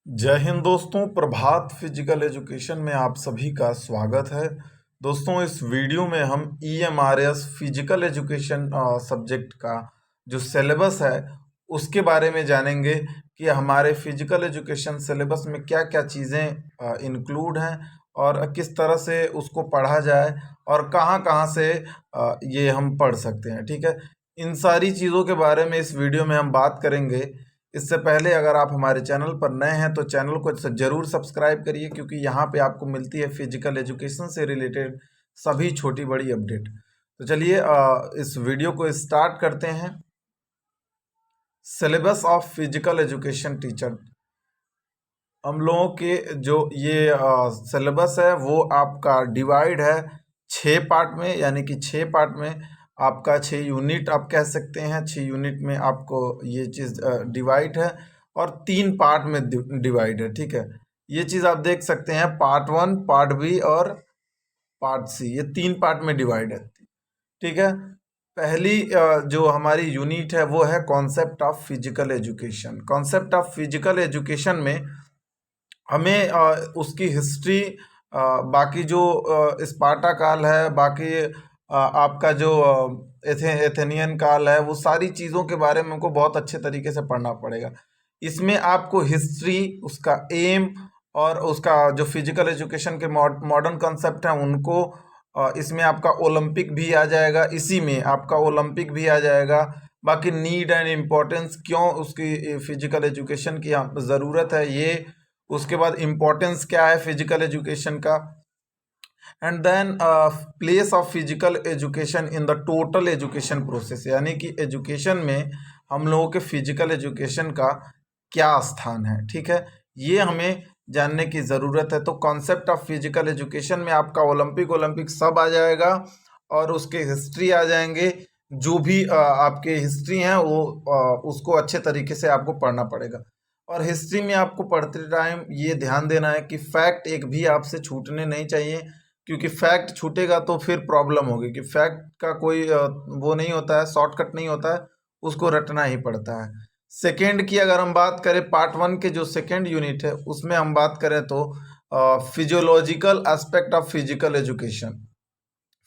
जय हिंद दोस्तों। प्रभात physical education में आप सभी का स्वागत है। दोस्तों, इस वीडियो में हम EMRS फिजिकल एजुकेशन सब्जेक्ट का जो सिलेबस है उसके बारे में जानेंगे कि हमारे फिजिकल एजुकेशन सिलेबस में क्या क्या चीज़ें इंक्लूड हैं और किस तरह से उसको पढ़ा जाए और कहाँ कहाँ से ये हम पढ़ सकते हैं। ठीक है, इन सारी चीज़ों के बारे में इस वीडियो में हम बात करेंगे। इससे पहले अगर आप हमारे चैनल पर नए हैं तो चैनल को जरूर सब्सक्राइब करिए, क्योंकि यहाँ पे आपको मिलती है फिजिकल एजुकेशन से रिलेटेड सभी छोटी बड़ी अपडेट। तो चलिए इस वीडियो को स्टार्ट करते हैं। Syllabus of physical education teacher, हम लोगों के जो ये सिलेबस है वो आपका डिवाइड है 6 पार्ट में, यानी कि 6 पार्ट में आपका 6 यूनिट आप कह सकते हैं। 6 यूनिट में आपको ये चीज़ डिवाइड है और 3 पार्ट में डिवाइड है। ठीक है, ये चीज़ आप देख सकते हैं, पार्ट 1, पार्ट बी और पार्ट सी, ये 3 पार्ट में डिवाइड है। ठीक है, पहली जो हमारी यूनिट है वो है concept of physical education. Concept of physical education में हमें उसकी हिस्ट्री, बाकी जो स्पार्टा काल है, बाकी आपका जो एथेनियन काल है, वो सारी चीज़ों के बारे में हमको बहुत अच्छे तरीके से पढ़ना पड़ेगा। इसमें आपको हिस्ट्री, उसका एम और उसका जो फिजिकल एजुकेशन के मॉडर्न कंसेप्ट हैं उनको, इसमें आपका ओलंपिक भी आ जाएगा, इसी में आपका ओलंपिक भी आ जाएगा। बाकी नीड एंड इम्पोर्टेंस, क्यों उसकी फिजिकल एजुकेशन की ज़रूरत है ये, उसके बाद इम्पोर्टेंस क्या है फिजिकल एजुकेशन का, and then place of physical education in the total education process, यानी कि एजुकेशन में हम लोगों के फिजिकल एजुकेशन का क्या स्थान है। ठीक है, ये हमें जानने की ज़रूरत है। तो कॉन्सेप्ट ऑफ फिजिकल एजुकेशन में आपका ओलंपिक सब आ जाएगा और उसके हिस्ट्री आ जाएंगे। जो भी आपके हिस्ट्री हैं वो उसको अच्छे तरीके से आपको पढ़ना पड़ेगा। और हिस्ट्री में आपको पढ़ते टाइम ये ध्यान देना है कि फैक्ट एक भी आपसे छूटने नहीं चाहिए, क्योंकि फैक्ट छूटेगा तो फिर प्रॉब्लम होगी। कि फैक्ट का कोई वो नहीं होता है, शॉर्टकट नहीं होता है, उसको रटना ही पड़ता है। सेकेंड की अगर हम बात करें, पार्ट 1 के जो सेकेंड यूनिट है उसमें हम बात करें तो physiological aspect of physical education.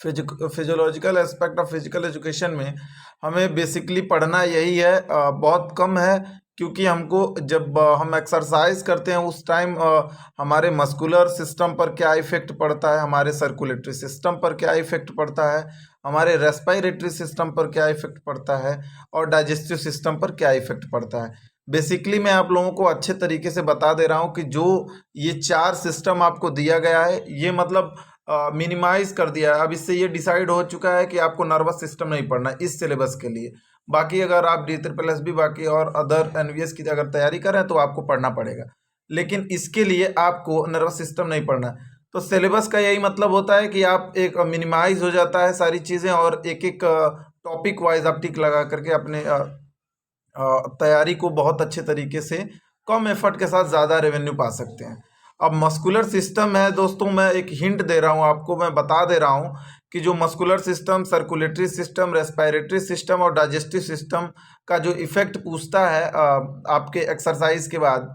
Physiological aspect of physical education में हमें बेसिकली पढ़ना यही है, बहुत कम है, क्योंकि हमको जब हम एक्सरसाइज करते हैं उस टाइम हमारे मस्कुलर सिस्टम पर क्या इफेक्ट पड़ता है, हमारे सर्कुलेटरी सिस्टम पर क्या इफेक्ट पड़ता है, हमारे रेस्पिरेटरी सिस्टम पर क्या इफेक्ट पड़ता है और डाइजेस्टिव सिस्टम पर क्या इफेक्ट पड़ता है। बेसिकली मैं आप लोगों को अच्छे तरीके से बता दे रहा हूँ कि जो ये 4 सिस्टम आपको दिया गया है, ये मतलब मिनिमाइज कर दिया है। अब इससे ये डिसाइड हो चुका है कि आपको नर्वस सिस्टम नहीं पढ़ना इस सिलेबस के लिए। बाकी अगर आप D++ बाकी और अदर NVS की अगर तैयारी करें तो आपको पढ़ना पड़ेगा, लेकिन इसके लिए आपको नर्वस सिस्टम नहीं पढ़ना। तो सिलेबस का यही मतलब होता है कि आप एक मिनिमाइज हो जाता है सारी चीज़ें, और एक एक टॉपिक वाइज आप टिक लगा करके अपने तैयारी को बहुत अच्छे तरीके से कम एफर्ट के साथ ज़्यादा रेवेन्यू पा सकते हैं। अब मस्कुलर सिस्टम है दोस्तों, मैं एक हिंट दे रहा हूँ आपको, मैं बता दे रहा हूँ कि जो muscular system, circulatory system, respiratory system और डाइजेस्टिव सिस्टम का जो इफेक्ट पूछता है आपके एक्सरसाइज के बाद,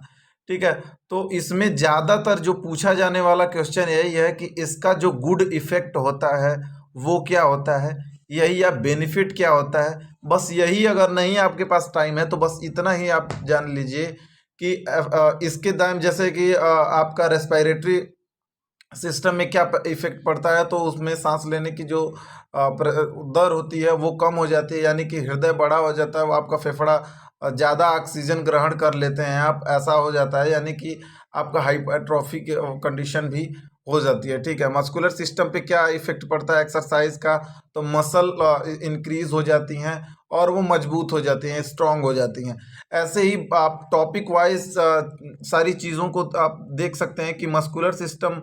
ठीक है, तो इसमें ज़्यादातर जो पूछा जाने वाला क्वेश्चन यही है कि इसका जो गुड इफेक्ट होता है वो क्या होता है, यही, या बेनिफिट क्या होता है। बस यही, अगर नहीं आपके पास टाइम है तो बस इतना ही आप जान लीजिए कि इसके दाम, जैसे कि आपका रेस्पिरेटरी सिस्टम में क्या इफेक्ट पड़ता है, तो उसमें सांस लेने की जो दर होती है वो कम हो जाती है, यानी कि हृदय बड़ा हो जाता है, वो आपका फेफड़ा ज़्यादा ऑक्सीजन ग्रहण कर लेते हैं आप, ऐसा हो जाता है, यानी कि आपका हाइपरट्रॉफी की कंडीशन भी हो जाती है। ठीक है, मस्कुलर सिस्टम पे क्या इफेक्ट पड़ता है एक्सरसाइज का, तो मसल इंक्रीज हो जाती हैं और वो मजबूत हो जाती हैं, स्ट्रांग हो जाती हैं। ऐसे ही आप टॉपिक वाइज सारी चीज़ों को आप देख सकते हैं कि मस्कुलर सिस्टम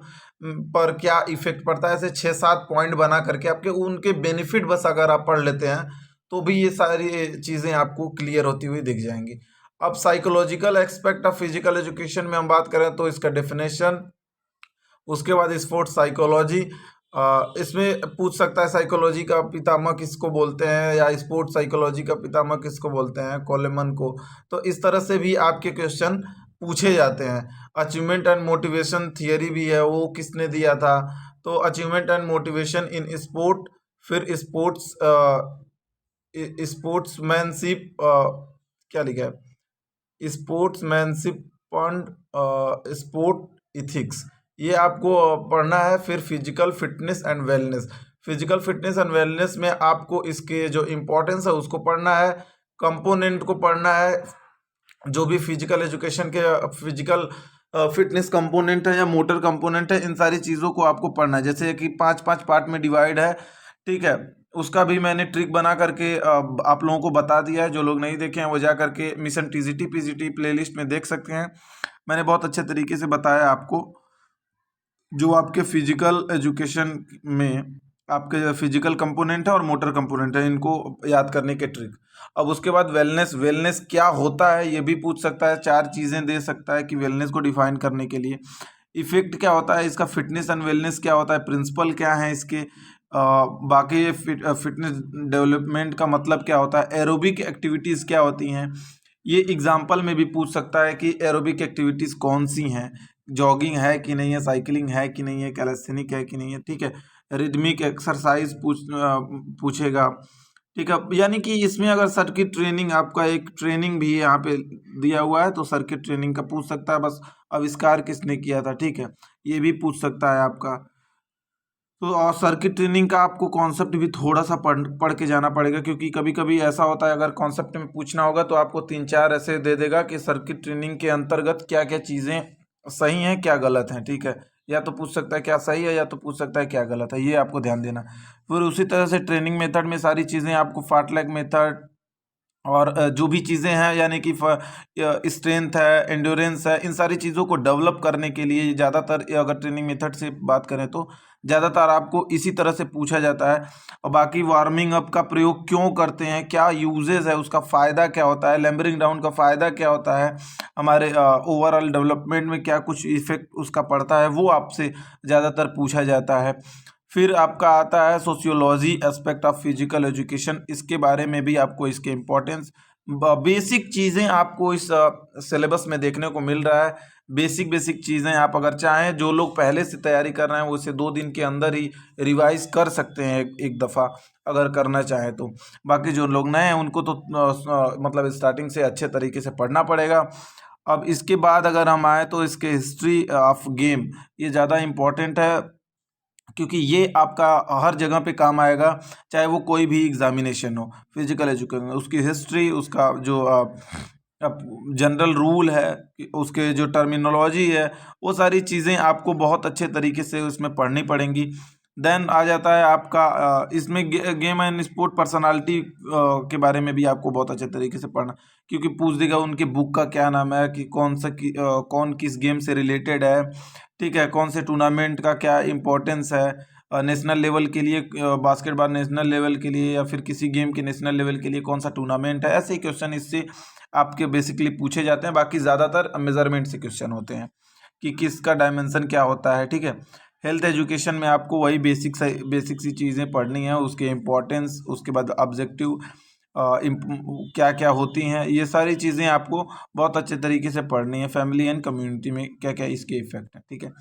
पर क्या इफेक्ट पड़ता है। ऐसे 6-7 पॉइंट बना करके आपके उनके बेनिफिट बस अगर आप पढ़ लेते हैं तो भी ये सारी चीज़ें आपको क्लियर होती हुई दिख जाएंगी। अब psychological aspect of physical education में हम बात करें तो इसका डेफिनेशन, उसके बाद स्पोर्ट्स साइकोलॉजी, इसमें पूछ सकता है साइकोलॉजी का पितामह किसको बोलते हैं, या स्पोर्ट्स साइकोलॉजी का पितामह किसको बोलते हैं, कोलेमन को। तो इस तरह से भी आपके क्वेश्चन पूछे जाते हैं। अचीवमेंट एंड मोटिवेशन थियरी भी है, वो किसने दिया था? तो achievement and motivation in sport, फिर स्पोर्ट्समैनशिप, क्या लिखा है, स्पोर्ट्समैनशिप फंड, स्पोर्ट इथिक्स, ये आपको पढ़ना है। फिर physical fitness and wellness, physical fitness and wellness में आपको इसके जो इम्पोर्टेंस है उसको पढ़ना है, कंपोनेंट को पढ़ना है, जो भी फिजिकल एजुकेशन के फिजिकल फिटनेस कंपोनेंट है या मोटर कंपोनेंट है, इन सारी चीज़ों को आपको पढ़ना है। जैसे कि 5-5 पार्ट में डिवाइड है, ठीक है। उसका भी मैंने ट्रिक बना करके आप लोगों को बता दिया है। जो लोग नहीं देखे हैं वो जा करके मिशन टीजीटी पीजीटी प्लेलिस्ट में देख सकते हैं। मैंने बहुत अच्छे तरीके से बताया आपको, जो आपके फिजिकल एजुकेशन में आपके फिजिकल कंपोनेंट है और मोटर कंपोनेंट है, इनको याद करने के ट्रिक। अब उसके बाद वेलनेस, वेलनेस क्या होता है ये भी पूछ सकता है, 4 चीज़ें दे सकता है कि वेलनेस को डिफाइन करने के लिए। इफेक्ट क्या होता है इसका, फिटनेस एंड वेलनेस क्या होता है, प्रिंसिपल क्या है इसके, बाकी फिटनेस डेवलपमेंट का मतलब क्या होता है, एरोबिक एक्टिविटीज़ क्या होती हैं। ये एग्जाम्पल में भी पूछ सकता है कि एरोबिक एक्टिविटीज़ कौन सी हैं, जॉगिंग है कि नहीं है, साइकिलिंग है कि नहीं है, कैलेस्थेनिक है कि नहीं है, ठीक है। रिदमिक एक्सरसाइज पूछेगा, ठीक है। यानी कि इसमें अगर सर्किट ट्रेनिंग, आपका एक ट्रेनिंग भी यहाँ पे दिया हुआ है तो सर्किट ट्रेनिंग का पूछ सकता है, बस आविष्कार किसने किया था, ठीक है, ये भी पूछ सकता है आपका। तो और सर्किट ट्रेनिंग का आपको कॉन्सेप्ट भी थोड़ा सा पढ़ के जाना पड़ेगा, क्योंकि कभी कभी ऐसा होता है अगर कॉन्सेप्ट में पूछना होगा तो आपको 3-4 ऐसे दे देगा कि सर्किट ट्रेनिंग के अंतर्गत क्या क्या चीज़ें सही हैं क्या गलत हैं, ठीक है। या तो पूछ सकता है क्या सही है, या तो पूछ सकता है क्या गलत है, ये आपको ध्यान देना। फिर उसी तरह से ट्रेनिंग मेथड में सारी चीज़ें आपको फार्टलैग मेथड और जो भी चीज़ें हैं, यानी कि स्ट्रेंथ है, एंड्योरेंस है, इन सारी चीज़ों को डेवलप करने के लिए ज़्यादातर, अगर ट्रेनिंग मेथड से बात करें तो ज़्यादातर आपको इसी तरह से पूछा जाता है। और बाकी वार्मिंग अप का प्रयोग क्यों करते हैं, क्या यूजेस है, उसका फ़ायदा क्या होता है, लैम्बरिंग डाउन का फ़ायदा क्या होता है, हमारे ओवरऑल डेवलपमेंट में क्या कुछ इफेक्ट उसका पड़ता है, वो आपसे ज़्यादातर पूछा जाता है। फिर आपका आता है sociology aspect of physical education, इसके बारे में भी आपको इसके इम्पोर्टेंस, बेसिक चीज़ें आपको इस सिलेबस में देखने को मिल रहा है। बेसिक बेसिक चीज़ें आप अगर चाहें, जो लोग पहले से तैयारी कर रहे हैं वो इसे 2 दिन के अंदर ही रिवाइज कर सकते हैं एक दफ़ा, अगर करना चाहें तो। बाकी जो लोग नए हैं उनको तो मतलब स्टार्टिंग से अच्छे तरीके से पढ़ना पड़ेगा। अब इसके बाद अगर हम आए तो इसके हिस्ट्री ऑफ गेम, ये ज़्यादा इम्पोर्टेंट है, क्योंकि ये आपका हर जगह पे काम आएगा, चाहे वो कोई भी एग्जामिनेशन हो, फिजिकल एजुकेशन, उसकी हिस्ट्री, उसका जो जनरल रूल है, उसके जो टर्मिनोलॉजी है, वो सारी चीज़ें आपको बहुत अच्छे तरीके से उसमें पढ़नी पड़ेंगी। देन आ जाता है आपका इसमें गेम एंड स्पोर्ट पर्सनालिटी के बारे में भी आपको बहुत अच्छे तरीके से पढ़ना, क्योंकि पूछ देगा उनके बुक का क्या नाम है, कि कौन किस गेम से रिलेटेड है, ठीक है, कौन से टूर्नामेंट का क्या इम्पोर्टेंस है, नेशनल लेवल के लिए, बास्केटबॉल नेशनल लेवल के लिए, या फिर किसी गेम के नेशनल लेवल के लिए कौन सा टूर्नामेंट है, ऐसे ही क्वेश्चन इससे आपके बेसिकली पूछे जाते हैं। बाकी ज़्यादातर मेजरमेंट से क्वेश्चन होते हैं कि किसका डायमेंशन क्या होता है, ठीक है। हेल्थ एजुकेशन में आपको वही बेसिक सी चीज़ें पढ़नी है, उसके इम्पोर्टेंस, उसके बाद ऑब्जेक्टिव क्या क्या होती हैं, ये सारी चीज़ें आपको बहुत अच्छे तरीके से पढ़नी है। फैमिली एंड कम्युनिटी में क्या क्या इसके इफेक्ट हैं, ठीक है।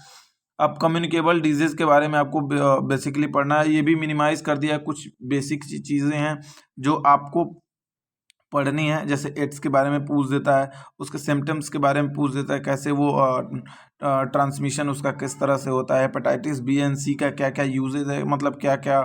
अब कम्युनिकेबल डिजीज़ के बारे में आपको बेसिकली पढ़ना है, ये भी मिनिमाइज़ कर दिया, कुछ बेसिक चीज़ें हैं जो आपको पढ़नी है। जैसे एड्स के बारे में पूछ देता है, उसके सिम्टम्स के बारे में पूछ देता है, कैसे वो ट्रांसमिशन उसका किस तरह से होता है, हेपेटाइटिस बी एंड सी का क्या क्या यूजेज है, मतलब क्या क्या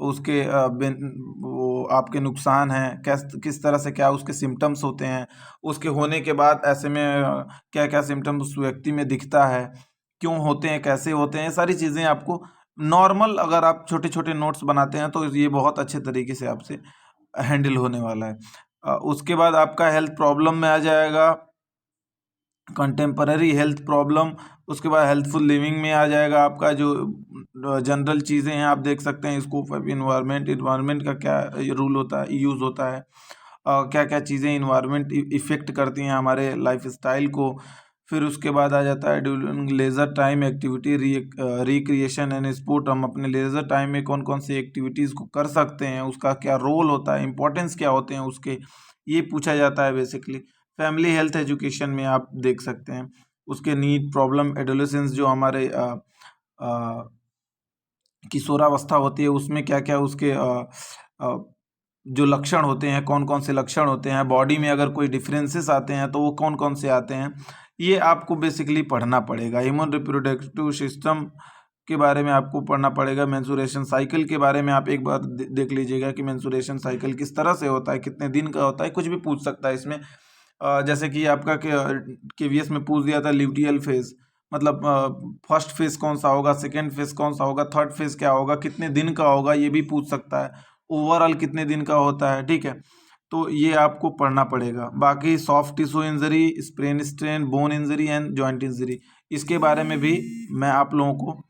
उसके वो आपके नुकसान हैं, किस तरह से क्या उसके सिम्टम्स होते हैं, उसके होने के बाद ऐसे में क्या क्या सिम्टम्स उस व्यक्ति में दिखता है, क्यों होते हैं, कैसे होते हैं, सारी चीज़ें आपको नॉर्मल, अगर आप छोटे छोटे नोट्स बनाते हैं तो ये बहुत अच्छे तरीके से आपसे हैंडल होने वाला है। उसके बाद आपका हेल्थ प्रॉब्लम में आ जाएगा कंटेम्पररी हेल्थ प्रॉब्लम। उसके बाद हेल्थफुल लिविंग में आ जाएगा आपका जो जनरल चीज़ें हैं, आप देख सकते हैं, स्कोप ऑफ इन्वायरमेंट का क्या रूल होता है, यूज़ होता है, क्या क्या चीज़ें इन्वायरमेंट इफ़ेक्ट करती हैं हमारे लाइफ स्टाइल को। फिर उसके बाद आ जाता है during leisure time activity recreation and sport, हम अपने लेज़र टाइम में कौन कौन सी एक्टिविटीज़ को कर सकते हैं, उसका क्या रोल होता है, इंपॉर्टेंस क्या होते हैं उसके, ये पूछा जाता है बेसिकली। फैमिली हेल्थ एजुकेशन में आप देख सकते हैं उसके नीड, प्रॉब्लम, एडोलेसेंस जो हमारे किशोरावस्था होती है उसमें क्या क्या उसके जो लक्षण होते हैं, कौन कौन से लक्षण होते हैं, बॉडी में अगर कोई डिफरेंसेस आते हैं तो वो कौन कौन से आते हैं, ये आपको बेसिकली पढ़ना पड़ेगा। ह्यूमन रिप्रोडक्टिव सिस्टम के बारे में आपको पढ़ना पड़ेगा। मेंसुरेशन साइकिल के बारे में आप एक बार देख लीजिएगा कि मेंसुरेशन साइकिल किस तरह से होता है, कितने दिन का होता है, कुछ भी पूछ सकता है इसमें। जैसे कि आपका KVS में पूछ दिया था ल्यूटियल फेज, मतलब फर्स्ट फेज कौन सा होगा, सेकेंड फेज कौन सा होगा, थर्ड फेज क्या होगा, कितने दिन का होगा, ये भी पूछ सकता है। ओवरऑल कितने दिन का होता है, ठीक है, तो ये आपको पढ़ना पड़ेगा। बाकी soft tissue injury, sprain strain, bone injury and joint injury, इसके बारे में भी मैं आप लोगों को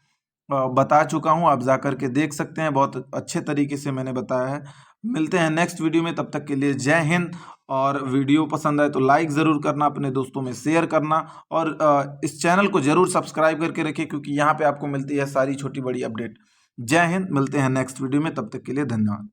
बता चुका हूँ, आप जा कर के देख सकते हैं, बहुत अच्छे तरीके से मैंने बताया है। मिलते हैं नेक्स्ट वीडियो में, तब तक के लिए जय हिंद। और वीडियो पसंद आए तो लाइक ज़रूर करना, अपने दोस्तों में शेयर करना, और इस चैनल को ज़रूर सब्सक्राइब करके रखिए क्योंकि यहाँ पे आपको मिलती है सारी छोटी बड़ी अपडेट। जय हिंद, मिलते हैं नेक्स्ट वीडियो में, तब तक के लिए धन्यवाद।